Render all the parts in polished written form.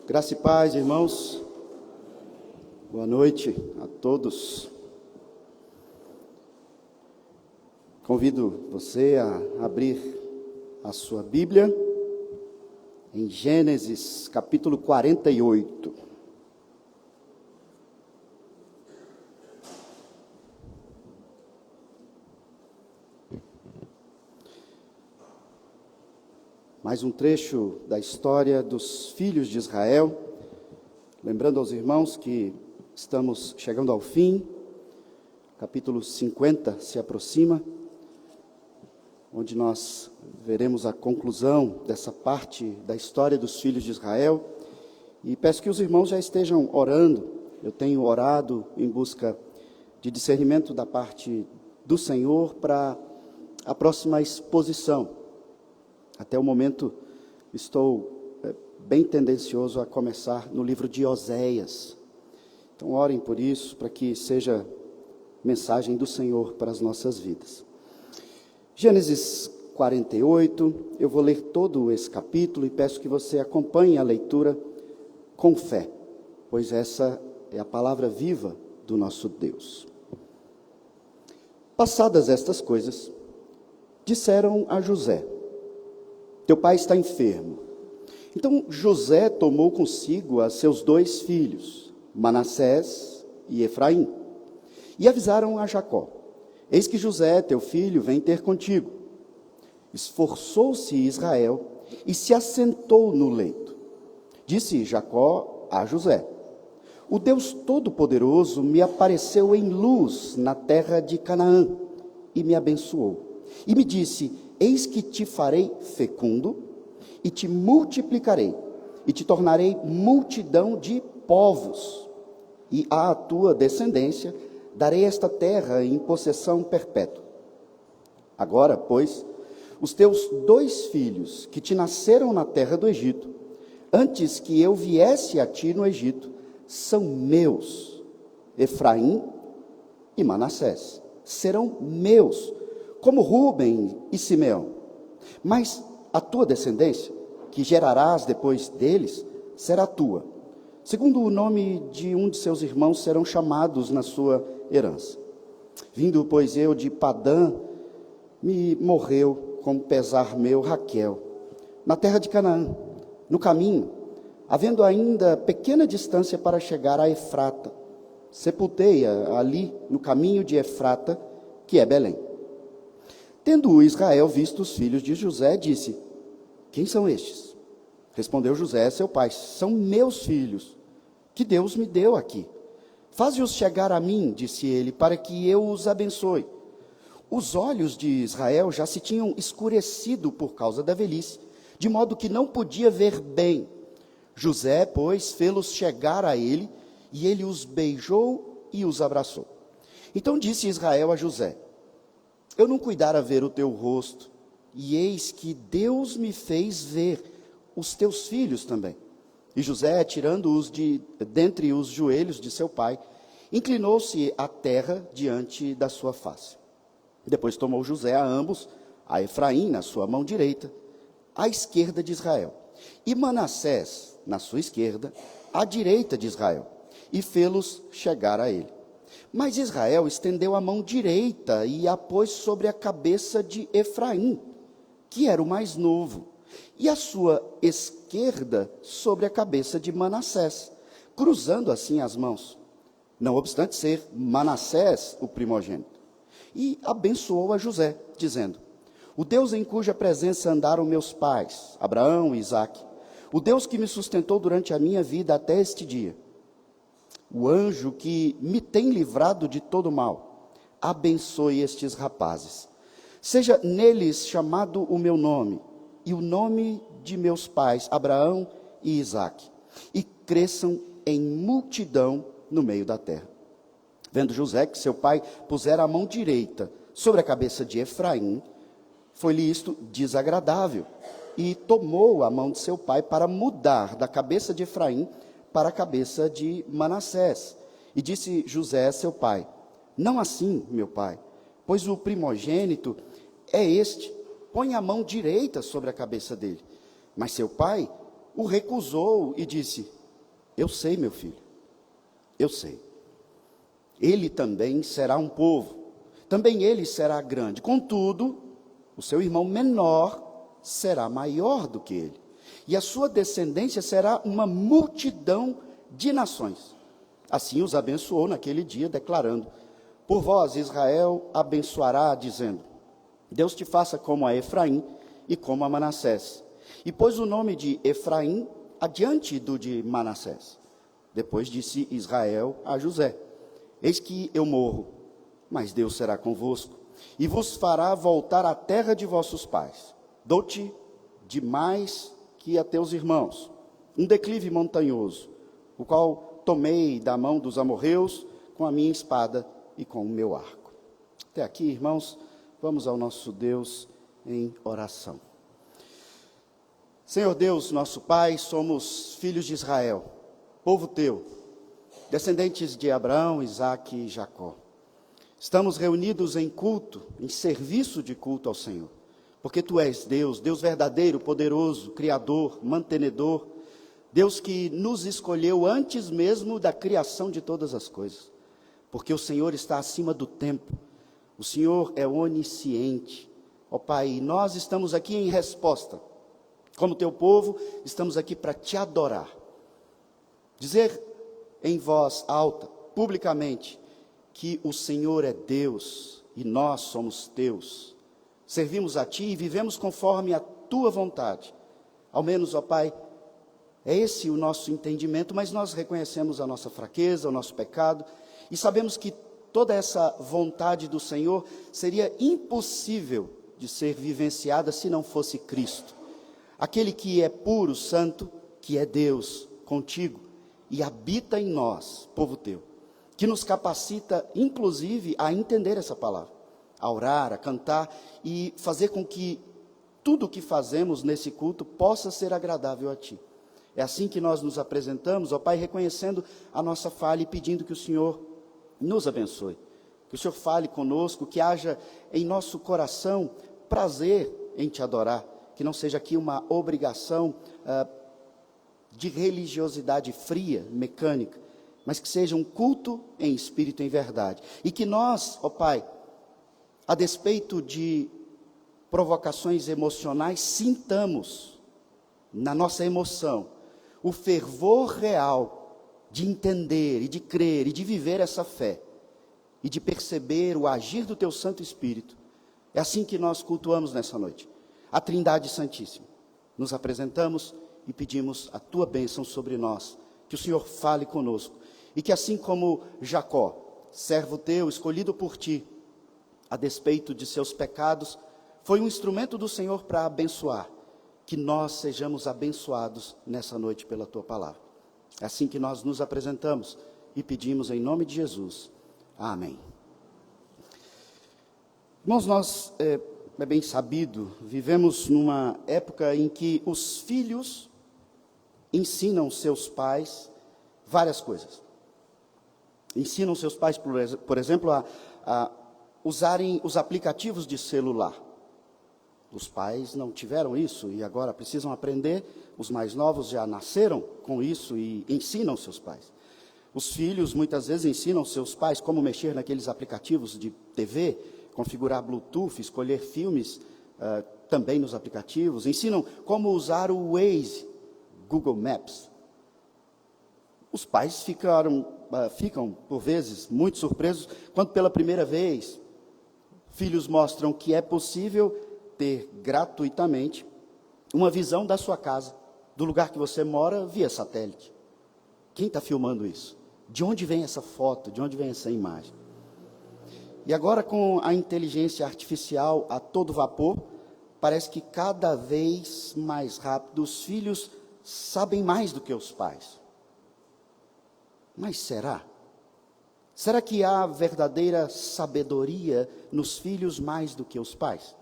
Graça e paz, irmãos. Boa noite a todos. Convido você a abrir a sua Bíblia em Gênesis, capítulo 48. Mais um trecho da história dos filhos de Israel. Lembrando aos irmãos que estamos chegando ao fim, capítulo 50 se aproxima, onde nós veremos a conclusão dessa parte da história dos filhos de Israel. E peço que os irmãos já estejam orando. Eu tenho orado em busca de discernimento da parte do Senhor para a próxima exposição. Até o momento, estou bem tendencioso a começar no livro de Oséias. Então, orem por isso, para que seja mensagem do Senhor para as nossas vidas. Gênesis 48, eu vou ler todo esse capítulo e peço que você acompanhe a leitura com fé, pois essa é a palavra viva do nosso Deus. Passadas estas coisas, disseram a José: teu pai está enfermo. Então José tomou consigo a seus 2 filhos, Manassés e Efraim, e avisaram a Jacó: eis que José, teu filho, vem ter contigo. Esforçou-se Israel e se assentou no leito. Disse Jacó a José: o Deus Todo-Poderoso me apareceu em luz na terra de Canaã e me abençoou. E me disse: eis que te farei fecundo, e te multiplicarei, e te tornarei multidão de povos, e à tua descendência darei esta terra em possessão perpétua. Agora, pois, os teus 2 filhos, que te nasceram na terra do Egito, antes que eu viesse a ti no Egito, são meus. Efraim e Manassés serão meus, como Rúben e Simeão. Mas a tua descendência, que gerarás depois deles, será tua. Segundo o nome de um de seus irmãos serão chamados na sua herança. Vindo, pois, eu de Padã, me morreu com pesar meu Raquel, na terra de Canaã, no caminho, havendo ainda pequena distância para chegar a Efrata. Sepultei-a ali no caminho de Efrata, que é Belém. Tendo Israel visto os filhos de José, disse: quem são estes? Respondeu José, seu pai: são meus filhos, que Deus me deu aqui. Faze-os chegar a mim, disse ele, para que eu os abençoe. Os olhos de Israel já se tinham escurecido por causa da velhice, de modo que não podia ver bem. José, pois, fê-los chegar a ele, e ele os beijou e os abraçou. Então disse Israel a José: eu não cuidara ver o teu rosto, e eis que Deus me fez ver os teus filhos também. E José, tirando-os dentre os joelhos de seu pai, inclinou-se à terra diante da sua face. Depois tomou José a ambos, a Efraim na sua mão direita, à esquerda de Israel, e Manassés na sua esquerda, à direita de Israel, e fê-los chegar a ele. Mas Israel estendeu a mão direita e a pôs sobre a cabeça de Efraim, que era o mais novo, e a sua esquerda sobre a cabeça de Manassés, cruzando assim as mãos, não obstante ser Manassés o primogênito. E abençoou a José, dizendo: o Deus em cuja presença andaram meus pais, Abraão e Isaque, o Deus que me sustentou durante a minha vida até este dia, o anjo que me tem livrado de todo mal, abençoe estes rapazes. Seja neles chamado o meu nome, e o nome de meus pais, Abraão e Isaque, e cresçam em multidão no meio da terra. Vendo José que seu pai pusera a mão direita sobre a cabeça de Efraim, foi-lhe isto desagradável, e tomou a mão de seu pai para mudar da cabeça de Efraim para a cabeça de Manassés. E disse José, seu pai: não assim, meu pai, pois o primogênito é este, põe a mão direita sobre a cabeça dele. Mas seu pai o recusou e disse: Eu sei, meu filho, eu sei. Ele também será um povo, também ele será grande. Contudo, o seu irmão menor será maior do que ele, e a sua descendência será uma multidão de nações. Assim os abençoou naquele dia, declarando: por vós Israel abençoará, dizendo: Deus te faça como a Efraim e como a Manassés. E pôs o nome de Efraim adiante do de Manassés. Depois disse Israel a José: eis que eu morro, mas Deus será convosco, e vos fará voltar à terra de vossos pais. Dou-te de mais que a teus irmãos, um declive montanhoso, o qual tomei da mão dos amorreus com a minha espada e com o meu arco. Até aqui, irmãos, vamos ao nosso Deus em oração. Senhor Deus, nosso Pai, somos filhos de Israel, povo teu, descendentes de Abraão, Isaque e Jacó. Estamos reunidos em culto, em serviço de culto ao Senhor, porque Tu és Deus, Deus verdadeiro, poderoso, Criador, mantenedor, Deus que nos escolheu antes mesmo da criação de todas as coisas, porque o Senhor está acima do tempo, o Senhor é onisciente. Ó Pai, e nós estamos aqui em resposta, como Teu povo, estamos aqui para Te adorar, dizer em voz alta, publicamente, que o Senhor é Deus e nós somos Teus. Servimos a Ti e vivemos conforme a Tua vontade. Ao menos, ó Pai, é esse o nosso entendimento, mas nós reconhecemos a nossa fraqueza, o nosso pecado, e sabemos que toda essa vontade do Senhor seria impossível de ser vivenciada se não fosse Cristo. Aquele que é puro, santo, que é Deus contigo e habita em nós, povo teu, que nos capacita, inclusive, a entender essa palavra, a orar, a cantar e fazer com que tudo o que fazemos nesse culto possa ser agradável a Ti. É assim que nós nos apresentamos, ó Pai, reconhecendo a nossa falha e pedindo que o Senhor nos abençoe, que o Senhor fale conosco, que haja em nosso coração prazer em Te adorar, que não seja aqui uma obrigação de religiosidade fria, mecânica, mas que seja um culto em espírito e em verdade. E que nós, ó Pai, a despeito de provocações emocionais, sintamos na nossa emoção o fervor real de entender e de crer e de viver essa fé e de perceber o agir do Teu Santo Espírito. É assim que nós cultuamos nessa noite a Trindade Santíssima. Nos apresentamos e pedimos a Tua bênção sobre nós, que o Senhor fale conosco, e que assim como Jacó, servo Teu, escolhido por Ti, a despeito de seus pecados, foi um instrumento do Senhor para abençoar, que nós sejamos abençoados nessa noite pela Tua palavra. É assim que nós nos apresentamos e pedimos em nome de Jesus. Amém. Irmãos, nós, é bem sabido, vivemos numa época em que os filhos ensinam seus pais várias coisas. Ensinam seus pais, por exemplo, a usarem os aplicativos de celular. Os pais não tiveram isso e agora precisam aprender. Os mais novos já nasceram com isso e ensinam seus pais. Os filhos muitas vezes ensinam seus pais como mexer naqueles aplicativos de TV, configurar Bluetooth, escolher filmes também nos aplicativos. Ensinam como usar o Waze, Google Maps. Os pais ficam, por vezes, muito surpresos quando pela primeira vez filhos mostram que é possível ter gratuitamente uma visão da sua casa, do lugar que você mora, via satélite. Quem está filmando isso? De onde vem essa foto? De onde vem essa imagem? E agora, com a inteligência artificial a todo vapor, parece que cada vez mais rápido os filhos sabem mais do que os pais. Mas será? Será que há verdadeira sabedoria nos filhos mais do que os pais?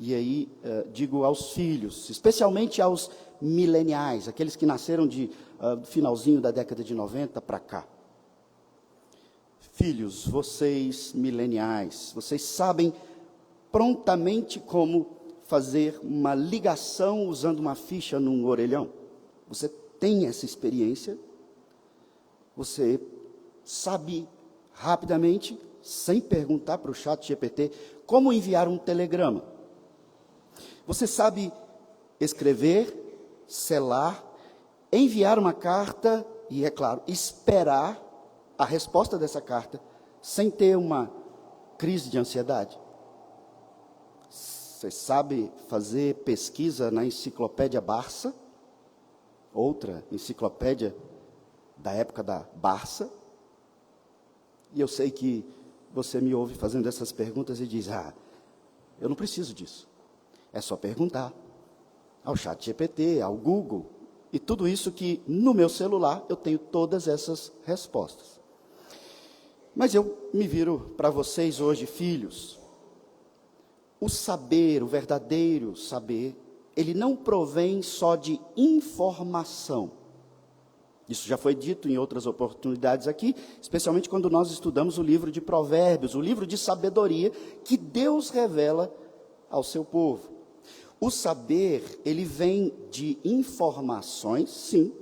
E aí, digo aos filhos, especialmente aos mileniais, aqueles que nasceram do finalzinho da década de 90 para cá. Filhos, vocês mileniais, vocês sabem prontamente como fazer uma ligação usando uma ficha num orelhão? Você tem essa experiência, você sabe rapidamente, sem perguntar para o ChatGPT, como enviar um telegrama. Você sabe escrever, selar, enviar uma carta e, é claro, esperar a resposta dessa carta sem ter uma crise de ansiedade. Você sabe fazer pesquisa na enciclopédia Barça, outra enciclopédia da época da Barça. E eu sei que você me ouve fazendo essas perguntas e diz, eu não preciso disso. É só perguntar ao ChatGPT, ao Google, e tudo isso que no meu celular eu tenho todas essas respostas. Mas eu me viro para vocês hoje, filhos. O saber, o verdadeiro saber, ele não provém só de informação. Isso já foi dito em outras oportunidades aqui, especialmente quando nós estudamos o livro de Provérbios, o livro de sabedoria que Deus revela ao seu povo. O saber, ele vem de informações, sim,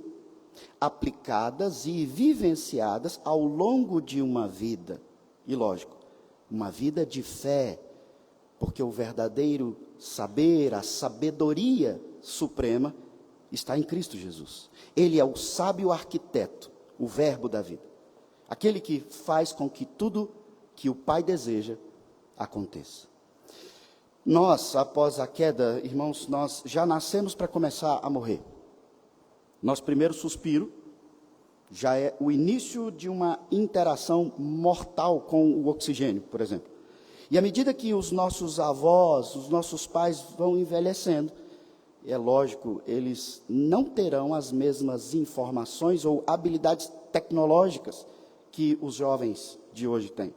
aplicadas e vivenciadas ao longo de uma vida. E lógico, uma vida de fé, porque o verdadeiro saber, a sabedoria suprema, está em Cristo Jesus. Ele é o sábio arquiteto, o verbo da vida. Aquele que faz com que tudo que o Pai deseja aconteça. Nós, após a queda, irmãos, nós já nascemos para começar a morrer. Nosso primeiro suspiro já é o início de uma interação mortal com o oxigênio, por exemplo. E à medida que os nossos avós, os nossos pais vão envelhecendo, é lógico, eles não terão as mesmas informações ou habilidades tecnológicas que os jovens de hoje têm.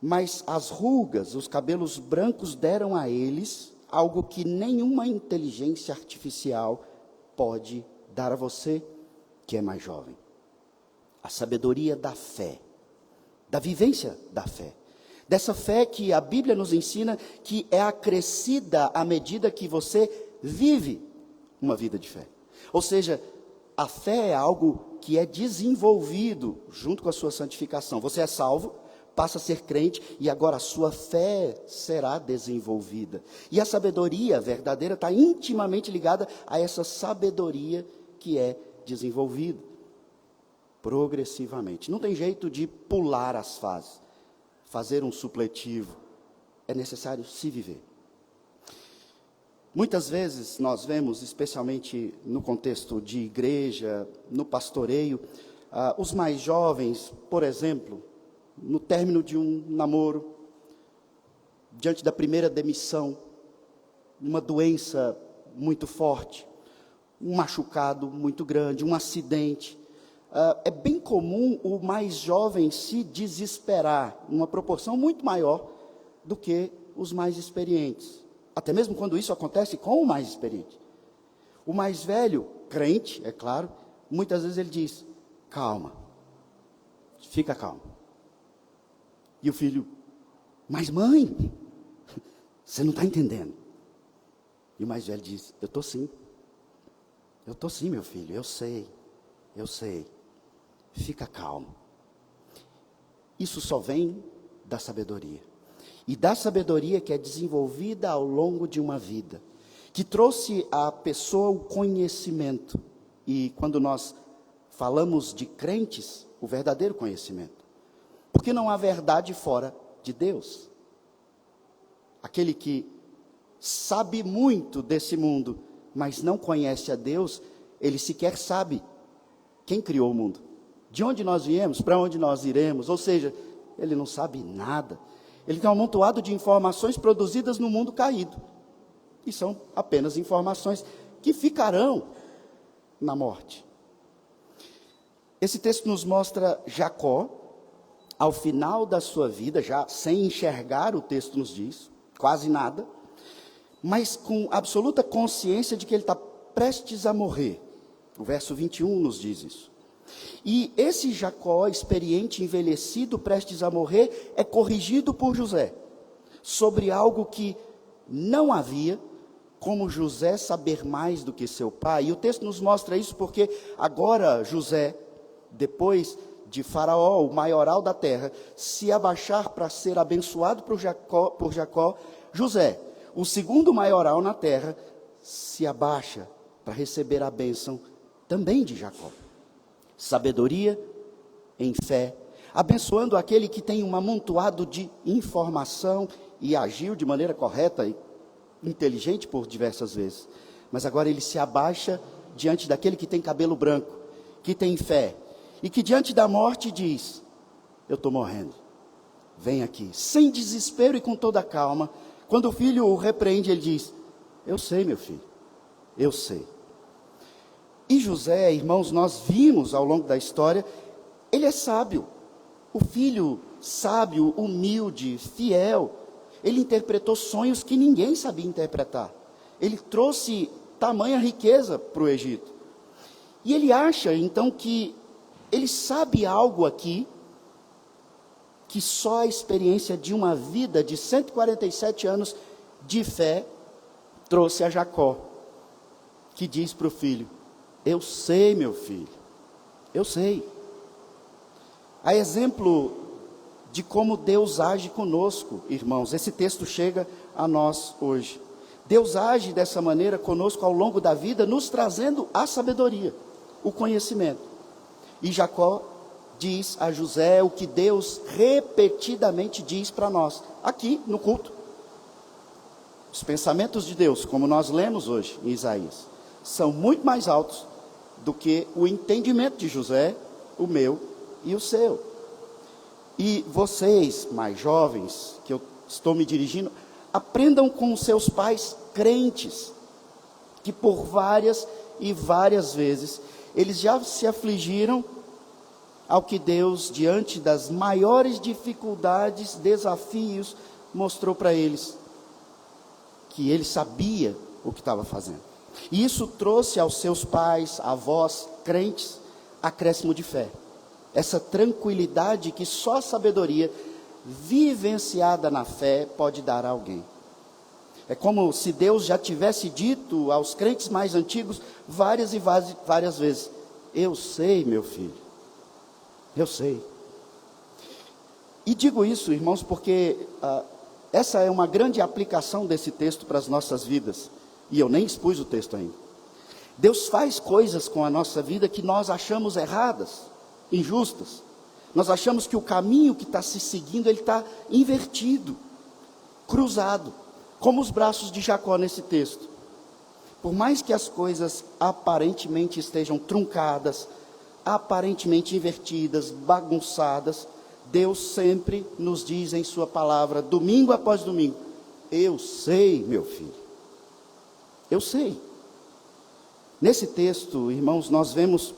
Mas as rugas, os cabelos brancos deram a eles algo que nenhuma inteligência artificial pode dar a você, que é mais jovem. A sabedoria da fé, da vivência da fé. Dessa fé que a Bíblia nos ensina que é acrescida à medida que você vive uma vida de fé. Ou seja, a fé é algo que é desenvolvido junto com a sua santificação. Você é salvo, passa a ser crente e agora a sua fé será desenvolvida. E a sabedoria verdadeira está intimamente ligada a essa sabedoria que é desenvolvida progressivamente. Não tem jeito de pular as fases, fazer um supletivo. É necessário se viver. Muitas vezes nós vemos, especialmente no contexto de igreja, no pastoreio, os mais jovens, por exemplo, no término de um namoro, diante da primeira demissão, uma doença muito forte, um machucado muito grande, um acidente, é bem comum o mais jovem se desesperar, numa proporção muito maior do que os mais experientes. Até mesmo quando isso acontece com o mais experiente. O mais velho, crente, é claro, muitas vezes ele diz, calma, fica calmo. E o filho, mas mãe, você não está entendendo. E o mais velho diz, eu estou sim, meu filho, eu sei, fica calmo. Isso só vem da sabedoria. E da sabedoria que é desenvolvida ao longo de uma vida, que trouxe à pessoa o conhecimento. E quando nós falamos de crentes, o verdadeiro conhecimento. Porque não há verdade fora de Deus. Aquele que sabe muito desse mundo, mas não conhece a Deus, ele sequer sabe quem criou o mundo. De onde nós viemos, para onde nós iremos, ou seja, ele não sabe nada. Ele tem um amontoado de informações produzidas no mundo caído. E são apenas informações que ficarão na morte. Esse texto nos mostra Jacó, ao final da sua vida, já sem enxergar, o texto nos diz, quase nada, mas com absoluta consciência de que ele está prestes a morrer. O verso 21 nos diz isso. E esse Jacó, experiente, envelhecido, prestes a morrer, é corrigido por José sobre algo que não havia como José saber mais do que seu pai. E o texto nos mostra isso porque agora José, depois de Faraó, o maioral da terra, se abaixar para ser abençoado por Jacó, José, o segundo maioral na terra, se abaixa para receber a bênção também de Jacó. Sabedoria em fé, abençoando aquele que tem um amontoado de informação e agiu de maneira correta e inteligente por diversas vezes. Mas agora ele se abaixa diante daquele que tem cabelo branco, que tem fé, e que diante da morte diz: eu estou morrendo, vem aqui, sem desespero e com toda calma. Quando o filho o repreende, ele diz: eu sei, meu filho, eu sei. E José, irmãos, nós vimos ao longo da história, ele é sábio, o filho sábio, humilde, fiel. Ele interpretou sonhos que ninguém sabia interpretar. Ele trouxe tamanha riqueza para o Egito. E ele acha, então, que ele sabe algo aqui, que só a experiência de uma vida de 147 anos de fé trouxe a Jacó, que diz para o filho: eu sei, meu filho, eu sei. A exemplo de como Deus age conosco, irmãos, esse texto chega a nós hoje. Deus age dessa maneira conosco ao longo da vida, nos trazendo a sabedoria, o conhecimento. E Jacó diz a José o que Deus repetidamente diz para nós, aqui no culto. Os pensamentos de Deus, como nós lemos hoje em Isaías, são muito mais altos do que o entendimento de José, o meu e o seu. E vocês, mais jovens, que eu estou me dirigindo, aprendam com os seus pais crentes, que por várias e várias vezes, eles já se afligiram ao que Deus, diante das maiores dificuldades, desafios, mostrou para eles, que ele sabia o que estava fazendo. E isso trouxe aos seus pais, avós, crentes, acréscimo de fé. Essa tranquilidade que só a sabedoria vivenciada na fé pode dar a alguém. É como se Deus já tivesse dito aos crentes mais antigos várias e várias vezes: eu sei, meu filho, eu sei. E digo isso, irmãos, porque essa é uma grande aplicação desse texto para as nossas vidas. E eu nem expus o texto ainda. Deus faz coisas com a nossa vida que nós achamos erradas, injustas. Nós achamos que o caminho que está se seguindo, ele está invertido, cruzado, como os braços de Jacó nesse texto. Por mais que as coisas aparentemente estejam truncadas, aparentemente invertidas, bagunçadas, Deus sempre nos diz em sua palavra, domingo após domingo: eu sei, meu filho, eu sei. Nesse texto, irmãos, nós vemos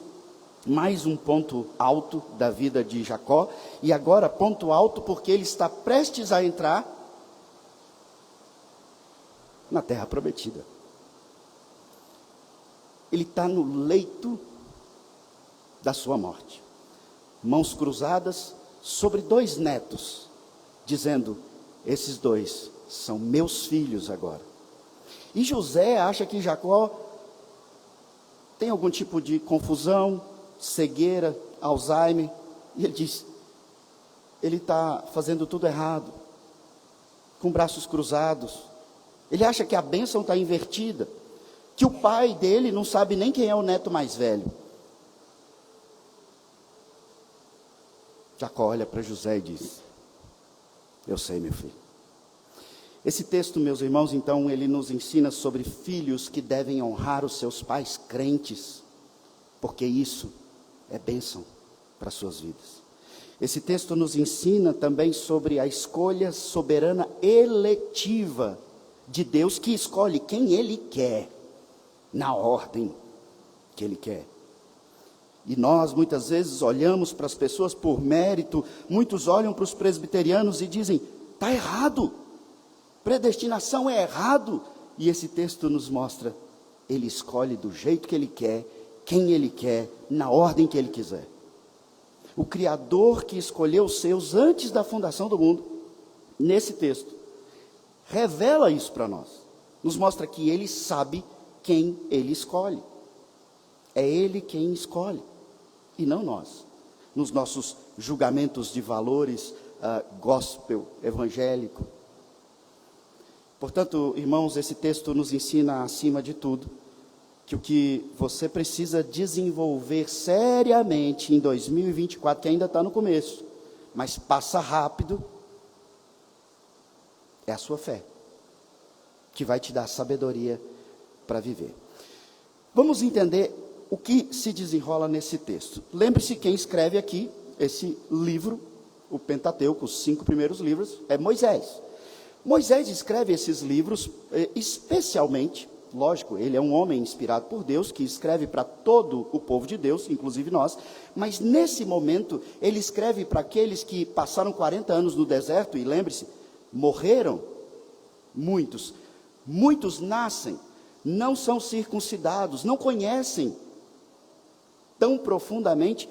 mais um ponto alto da vida de Jacó, e agora ponto alto porque ele está prestes a entrar na terra prometida. Ele está no leito da sua morte, mãos cruzadas sobre 2 netos, dizendo: esses 2 são meus filhos agora. E José acha que Jacó tem algum tipo de confusão, cegueira, Alzheimer, e ele diz: ele está fazendo tudo errado, com braços cruzados. Ele acha que a bênção está invertida, que o pai dele não sabe nem quem é o neto mais velho. Jacó olha para José e diz: eu sei, meu filho. Esse texto, meus irmãos, então, ele nos ensina sobre filhos que devem honrar os seus pais crentes, porque isso é bênção para as suas vidas. Esse texto nos ensina também sobre a escolha soberana eletiva de Deus, que escolhe quem Ele quer, na ordem que Ele quer. E nós muitas vezes olhamos para as pessoas por mérito, muitos olham para os presbiterianos e dizem: está errado, predestinação é errado. E esse texto nos mostra: Ele escolhe do jeito que Ele quer, quem Ele quer, na ordem que Ele quiser. O Criador que escolheu os seus antes da fundação do mundo, nesse texto, revela isso para nós. nos mostra que ele sabe quem ele escolhe. É ele quem escolhe, e não nós, nos nossos julgamentos de valores gospel, evangélico. Portanto, irmãos, esse texto nos ensina, acima de tudo, que o que você precisa desenvolver seriamente em 2024, que ainda está no começo, mas passa rápido, é a sua fé, que vai te dar sabedoria para viver. Vamos entender o que se desenrola nesse texto. Lembre-se, quem escreve aqui esse livro, o Pentateuco, os 5 primeiros livros, é Moisés. Moisés escreve esses livros especialmente, lógico, ele é um homem inspirado por Deus, que escreve para todo o povo de Deus, inclusive nós, mas nesse momento ele escreve para aqueles que passaram 40 anos no deserto, e lembre-se, morreram muitos nascem, não são circuncidados, não conhecem tão profundamente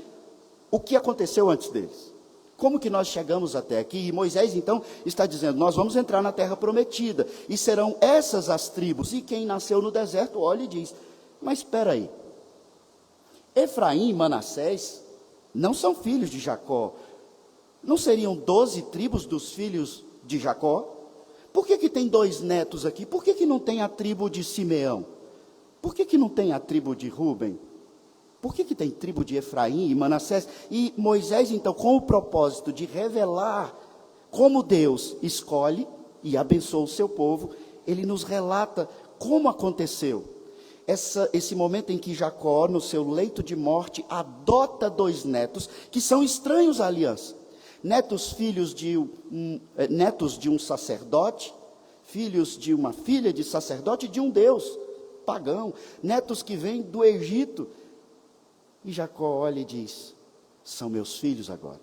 o que aconteceu antes deles. Como que nós chegamos até aqui? E Moisés então está dizendo, nós vamos entrar na terra prometida, e serão essas as tribos, e quem nasceu no deserto olha e diz, mas espera aí, Efraim e Manassés não são filhos de Jacó, não seriam 12 tribos dos filhos de Jacó? Por que tem 2 netos aqui? Por que não tem a tribo de Simeão? Por que não tem a tribo de Ruben? Por que tem tribo de Efraim e Manassés? E Moisés, então, com o propósito de revelar como Deus escolhe e abençoa o seu povo, ele nos relata como aconteceu. Esse momento em que Jacó, no seu leito de morte, adota 2 netos que são estranhos à aliança. Netos de um sacerdote, filhos de uma filha de sacerdote de um Deus pagão, netos que vêm do Egito. E Jacó olha e diz, são meus filhos agora,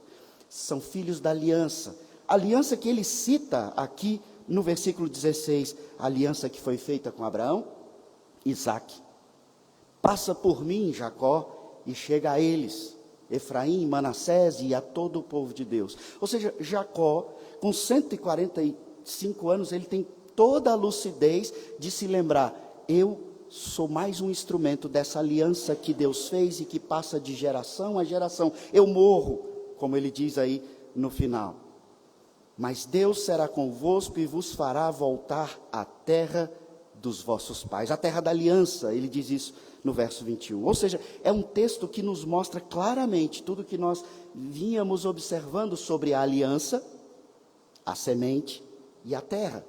são filhos da aliança, aliança que ele cita aqui no versículo 16, a aliança que foi feita com Abraão, Isaque, passa por mim, Jacó, e chega a eles, Efraim, Manassés e a todo o povo de Deus. Ou seja, Jacó, com 145 anos, ele tem toda a lucidez de se lembrar, eu sou mais um instrumento dessa aliança que Deus fez e que passa de geração a geração. Eu morro, como ele diz aí no final. Mas Deus será convosco e vos fará voltar à terra dos vossos pais, a terra da aliança, ele diz isso no verso 21. Ou seja, é um texto que nos mostra claramente tudo que nós vínhamos observando sobre a aliança, a semente e a terra.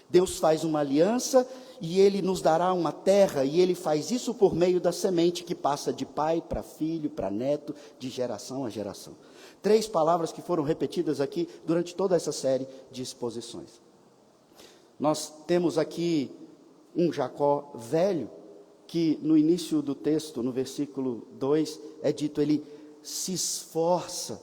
Deus faz uma aliança e ele nos dará uma terra, e ele faz isso por meio da semente que passa de pai para filho, para neto, de geração a geração. 3 palavras que foram repetidas aqui durante toda essa série de exposições. Nós temos aqui um Jacó velho, que no início do texto, no versículo 2, é dito, ele se esforça,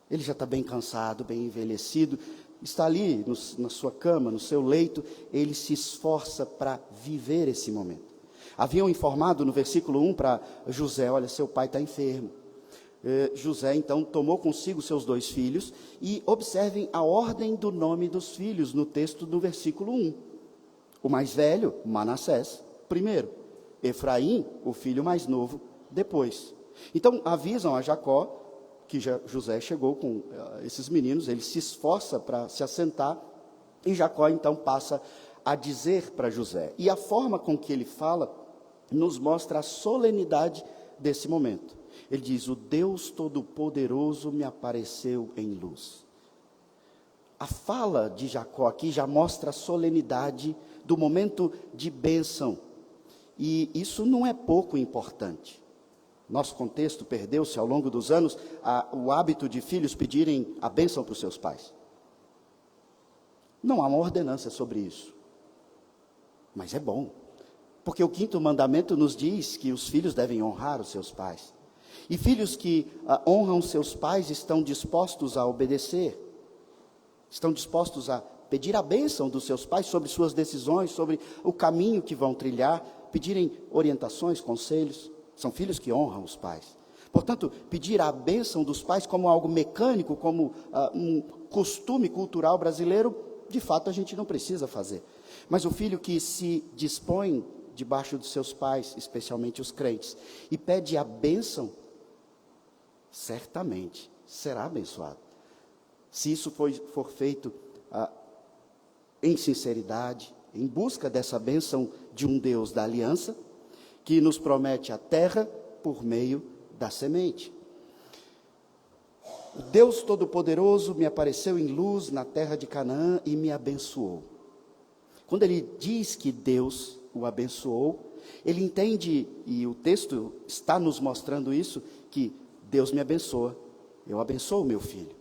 ele já está bem cansado, bem envelhecido, está ali na sua cama, no seu leito, ele se esforça para viver esse momento. Haviam informado no versículo 1 para José, olha, seu pai está enfermo. José então tomou consigo seus 2 filhos, e observem a ordem do nome dos filhos no texto do versículo 1. O mais velho, Manassés, primeiro. Efraim, o filho mais novo, depois. Então avisam a Jacó que José chegou com esses meninos, ele se esforça para se assentar, e Jacó então passa a dizer para José. E a forma com que ele fala nos mostra a solenidade desse momento. Ele diz, o Deus Todo-Poderoso me apareceu em luz. A fala de Jacó aqui já mostra a solenidade do momento de bênção. E isso não é pouco importante. Nosso contexto perdeu-se ao longo dos anos o hábito de filhos pedirem a bênção para os seus pais. Não há uma ordenança sobre isso. Mas é bom. Porque o 5º mandamento nos diz que os filhos devem honrar os seus pais. E filhos que honram seus pais estão dispostos a obedecer. Estão dispostos a pedir a bênção dos seus pais sobre suas decisões, sobre o caminho que vão trilhar, pedirem orientações, conselhos. São filhos que honram os pais. Portanto, pedir a bênção dos pais como algo mecânico, como um costume cultural brasileiro, de fato a gente não precisa fazer. Mas o filho que se dispõe debaixo dos seus pais, especialmente os crentes, e pede a bênção, certamente será abençoado. Se isso for feito em sinceridade, em busca dessa bênção de um Deus da aliança, que nos promete a terra por meio da semente. O Deus Todo-Poderoso me apareceu em luz na terra de Canaã e me abençoou. Quando ele diz que Deus o abençoou, ele entende, e o texto está nos mostrando isso, que Deus me abençoa, eu abençoo o meu filho.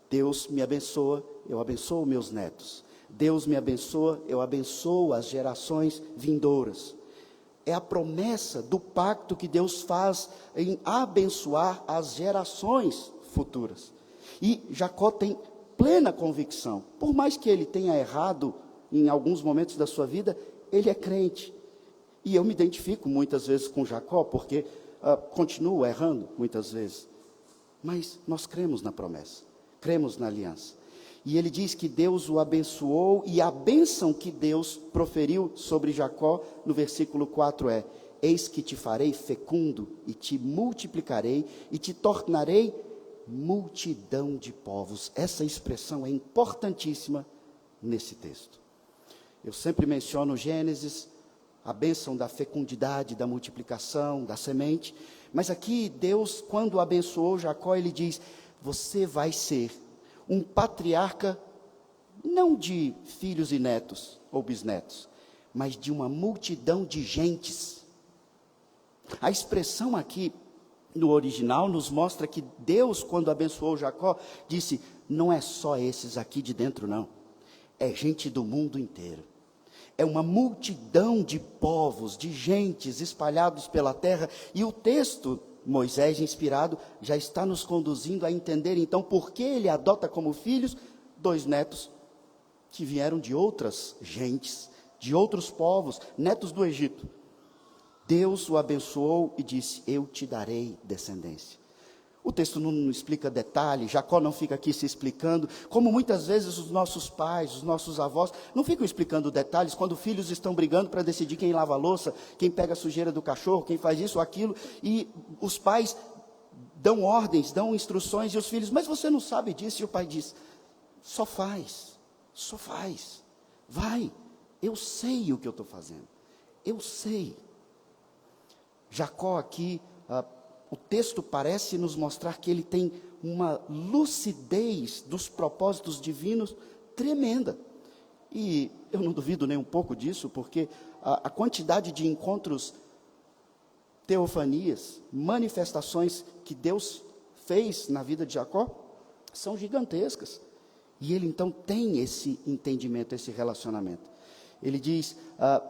Deus me abençoa, eu abençoo meus netos. Deus me abençoa, eu abençoo as gerações vindouras. É a promessa do pacto que Deus faz em abençoar as gerações futuras. E Jacó tem plena convicção, por mais que ele tenha errado em alguns momentos da sua vida, ele é crente. E eu me identifico muitas vezes com Jacó, porque continuo errando muitas vezes. Mas nós cremos na promessa, cremos na aliança. E ele diz que Deus o abençoou, e a bênção que Deus proferiu sobre Jacó, no versículo 4 é: eis que te farei fecundo, e te multiplicarei, e te tornarei multidão de povos. Essa expressão é importantíssima nesse texto. Eu sempre menciono Gênesis, a bênção da fecundidade, da multiplicação, da semente, mas aqui Deus, quando abençoou Jacó, ele diz: você vai ser um patriarca, não de filhos e netos ou bisnetos, mas de uma multidão de gentes. A expressão aqui no original nos mostra que Deus, quando abençoou Jacó, disse: não é só esses aqui de dentro, não, é gente do mundo inteiro. É uma multidão de povos, de gentes espalhados pela terra. E o texto, Moisés inspirado, já está nos conduzindo a entender então por que ele adota como filhos 2 netos que vieram de outras gentes, de outros povos, netos do Egito. Deus o abençoou e disse: eu te darei descendência. O texto não explica detalhes, Jacó não fica aqui se explicando, como muitas vezes os nossos pais, os nossos avós, não ficam explicando detalhes quando filhos estão brigando para decidir quem lava a louça, quem pega a sujeira do cachorro, quem faz isso ou aquilo, e os pais dão ordens, dão instruções, e os filhos: mas você não sabe disso? E o pai diz: só faz, vai, eu sei o que eu estou fazendo, eu sei. Jacó aqui, o texto parece nos mostrar que ele tem uma lucidez dos propósitos divinos tremenda. E eu não duvido nem um pouco disso, porque a quantidade de encontros, teofanias, manifestações que Deus fez na vida de Jacó são gigantescas. E ele então tem esse entendimento, esse relacionamento. Ele diz: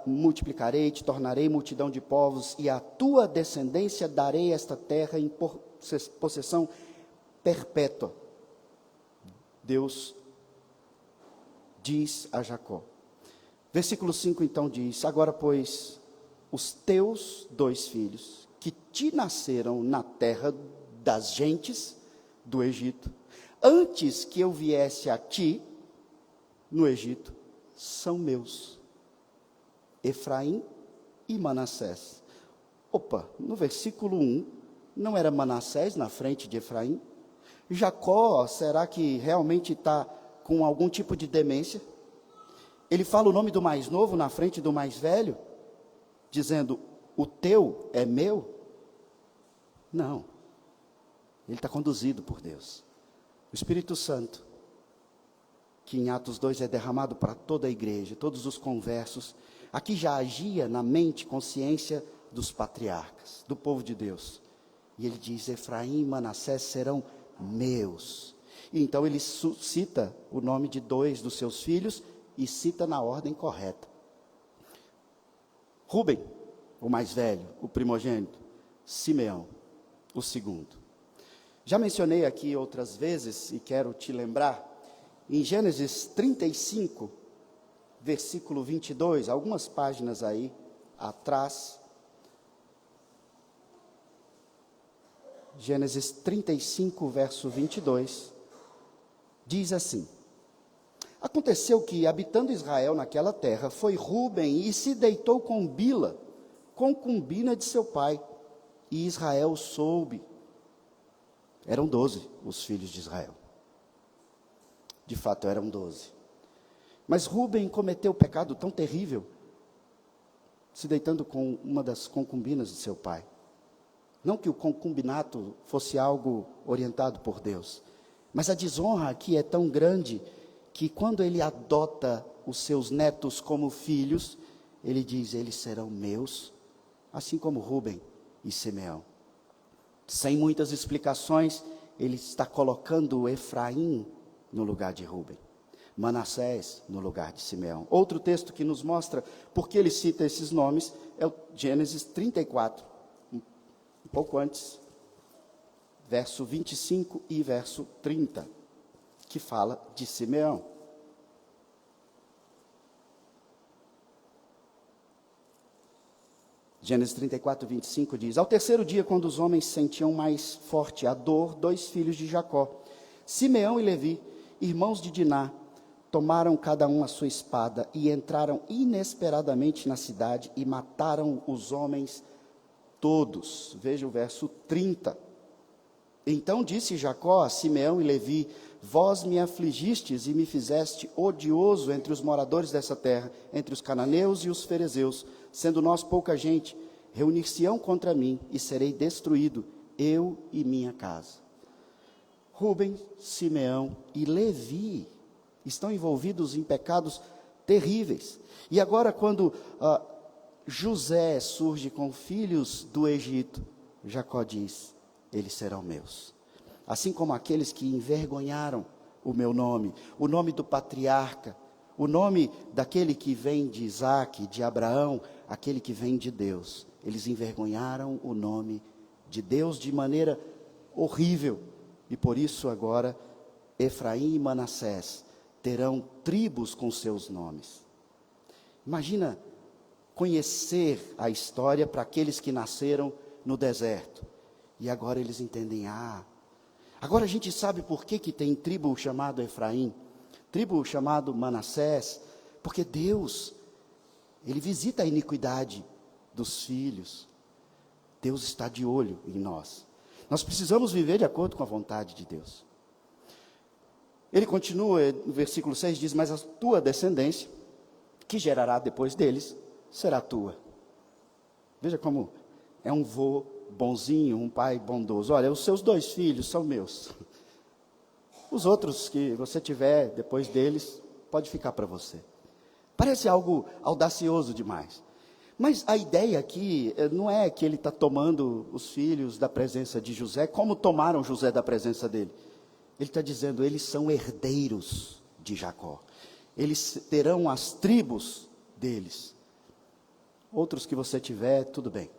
multiplicarei, te tornarei multidão de povos, e à tua descendência darei esta terra em possessão perpétua. Deus diz a Jacó. Versículo 5 então diz: agora, pois, os teus 2 filhos, que te nasceram na terra das gentes do Egito, antes que eu viesse a ti, no Egito, são meus, Efraim e Manassés. Opa, no versículo 1, não era Manassés na frente de Efraim? Jacó, será que realmente está com algum tipo de demência? Ele fala o nome do mais novo na frente do mais velho, dizendo: o teu é meu? Não, ele está conduzido por Deus. O Espírito Santo, que em Atos 2 é derramado para toda a igreja, todos os conversos, aqui já agia na mente, consciência dos patriarcas, do povo de Deus. E ele diz: Efraim e Manassés serão meus. E então ele cita o nome de 2 dos seus filhos e cita na ordem correta. Rúben, o mais velho, o primogênito. Simeão, o segundo. Já mencionei aqui outras vezes e quero te lembrar, em Gênesis 35, versículo 22, algumas páginas aí atrás, Gênesis 35, verso 22, diz assim: Aconteceu que, habitando Israel naquela terra, foi Rúben e se deitou com Bila, concubina de seu pai. E Israel soube. Eram 12 os filhos de Israel. De fato, eram 12. Mas Rúben cometeu um pecado tão terrível, se deitando com uma das concubinas de seu pai. Não que o concubinato fosse algo orientado por Deus, mas a desonra aqui é tão grande que quando ele adota os seus netos como filhos, ele diz: eles serão meus, assim como Rúben e Simeão. Sem muitas explicações, ele está colocando Efraim no lugar de Rúben, Manassés no lugar de Simeão. Outro texto que nos mostra por que ele cita esses nomes é o Gênesis 34, um pouco antes, verso 25 e verso 30, que fala de Simeão. Gênesis 34, 25 diz: ao terceiro dia, quando os homens sentiam mais forte a dor, 2 filhos de Jacó, Simeão e Levi, irmãos de Diná, tomaram cada um a sua espada e entraram inesperadamente na cidade e mataram os homens todos. Veja o verso 30. Então disse Jacó a Simeão e Levi: vós me afligistes e me fizeste odioso entre os moradores dessa terra, entre os cananeus e os ferezeus, sendo nós pouca gente, reunir-se-ão contra mim e serei destruído, eu e minha casa. Rúben, Simeão e Levi estão envolvidos em pecados terríveis. E agora, quando José surge com filhos do Egito, Jacó diz: eles serão meus. Assim como aqueles que envergonharam o meu nome, o nome do patriarca, o nome daquele que vem de Isaac, de Abraão, aquele que vem de Deus. Eles envergonharam o nome de Deus de maneira horrível. E por isso agora Efraim e Manassés terão tribos com seus nomes. Imagina conhecer a história para aqueles que nasceram no deserto. E agora eles entendem: agora a gente sabe por que tem tribo chamado Efraim, tribo chamado Manassés, porque Deus, Ele visita a iniquidade dos filhos. Deus está de olho em nós. Nós precisamos viver de acordo com a vontade de Deus. Ele continua, no versículo 6 diz: mas a tua descendência, que gerará depois deles, será tua. Veja como é um vô bonzinho, um pai bondoso. Olha, os seus 2 filhos são meus. Os outros que você tiver depois deles, pode ficar para você. Parece algo audacioso demais. Mas a ideia aqui não é que ele está tomando os filhos da presença de José, como tomaram José da presença dele. Ele está dizendo: eles são herdeiros de Jacó. Eles terão as tribos deles. Outros que você tiver, tudo bem,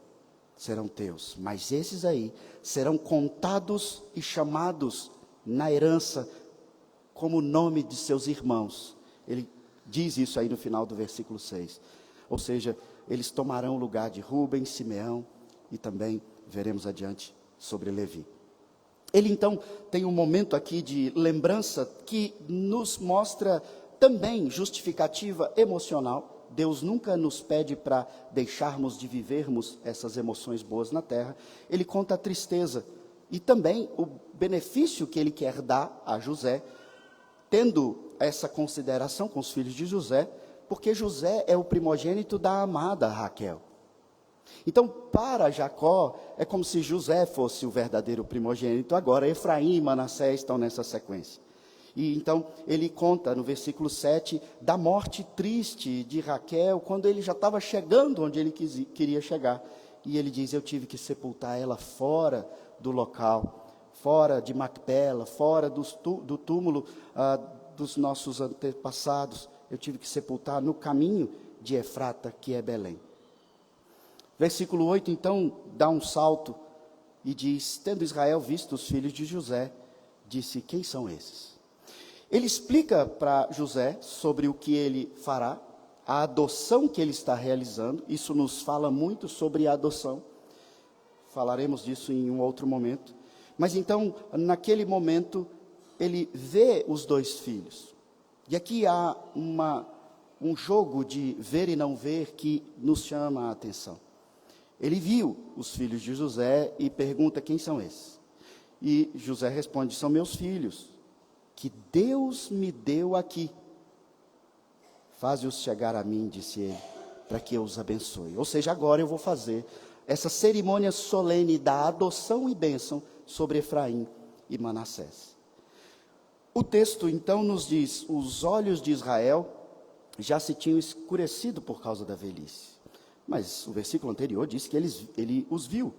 serão teus. Mas esses aí serão contados e chamados na herança como o nome de seus irmãos. Ele diz isso aí no final do versículo 6. Ou seja, eles tomarão o lugar de Rúben, Simeão e também veremos adiante sobre Levi. Ele então tem um momento aqui de lembrança que nos mostra também justificativa emocional. Deus nunca nos pede para deixarmos de vivermos essas emoções boas na terra. Ele conta a tristeza e também o benefício que ele quer dar a José, tendo essa consideração com os filhos de José, porque José é o primogênito da amada Raquel. Então, para Jacó, é como se José fosse o verdadeiro primogênito. Agora, Efraim e Manassés estão nessa sequência. E então, ele conta no versículo 7, da morte triste de Raquel, quando ele já estava chegando onde ele queria chegar. E ele diz: eu tive que sepultar ela fora do local, fora de Macpela, fora do túmulo dos nossos antepassados. Eu tive que sepultar no caminho de Efrata, que é Belém. Versículo 8, então, dá um salto e diz: tendo Israel visto os filhos de José, disse: quem são esses? Ele explica para José sobre o que ele fará, a adoção que ele está realizando. Isso nos fala muito sobre a adoção. Falaremos disso em um outro momento. Mas então, naquele momento, ele vê os 2 filhos. E aqui há um jogo de ver e não ver que nos chama a atenção. Ele viu os filhos de José e pergunta: quem são esses? E José responde: são meus filhos, que Deus me deu aqui. Faze-os chegar a mim, disse ele, para que eu os abençoe. Ou seja, agora eu vou fazer essa cerimônia solene da adoção e bênção sobre Efraim e Manassés. O texto então nos diz: os olhos de Israel já se tinham escurecido por causa da velhice. Mas o versículo anterior diz que ele os viu.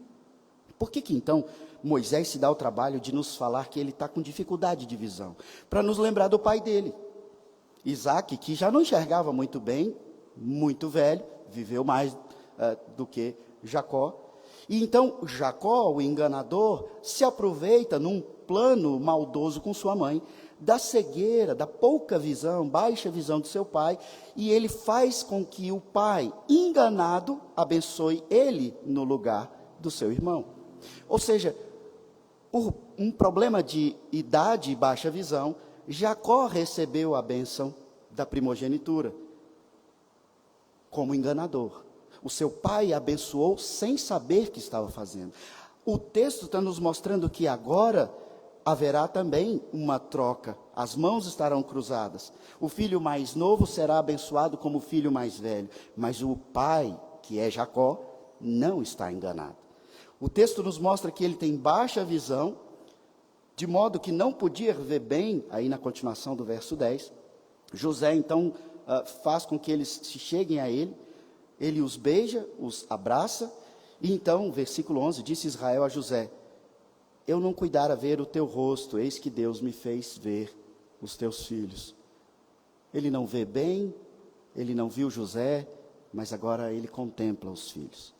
Por que então Moisés se dá o trabalho de nos falar que ele está com dificuldade de visão? Para nos lembrar do pai dele, Isaque, que já não enxergava muito bem, muito velho, viveu mais do que Jacó. E então Jacó, o enganador, se aproveita num plano maldoso com sua mãe, da cegueira, da pouca visão, baixa visão de seu pai, e ele faz com que o pai, enganado, abençoe ele no lugar do seu irmão. Ou seja, um problema de idade e baixa visão, Jacó recebeu a bênção da primogenitura como enganador. O seu pai abençoou sem saber que estava fazendo. O texto está nos mostrando que agora haverá também uma troca. As mãos estarão cruzadas. O filho mais novo será abençoado como o filho mais velho. Mas o pai, que é Jacó, não está enganado. O texto nos mostra que ele tem baixa visão, de modo que não podia ver bem, aí na continuação do verso 10. José, então, faz com que eles se cheguem a ele. Ele os beija, os abraça. E então, versículo 11, disse Israel a José: eu não cuidara ver o teu rosto, eis que Deus me fez ver os teus filhos. Ele não vê bem, ele não viu José, mas agora ele contempla os filhos.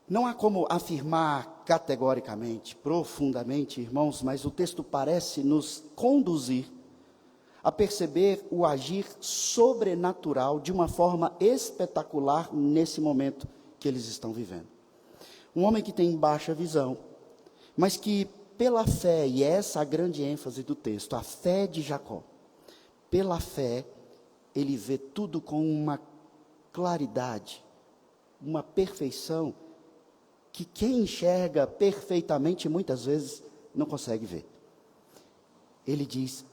Não há como afirmar categoricamente, profundamente, irmãos, mas o texto parece nos conduzir a perceber o agir sobrenatural de uma forma espetacular nesse momento que eles estão vivendo. Um homem que tem baixa visão, mas que pela fé, e essa é a grande ênfase do texto, a fé de Jacó, pela fé, ele vê tudo com uma claridade, uma perfeição, que quem enxerga perfeitamente, muitas vezes, não consegue ver. Ele diz: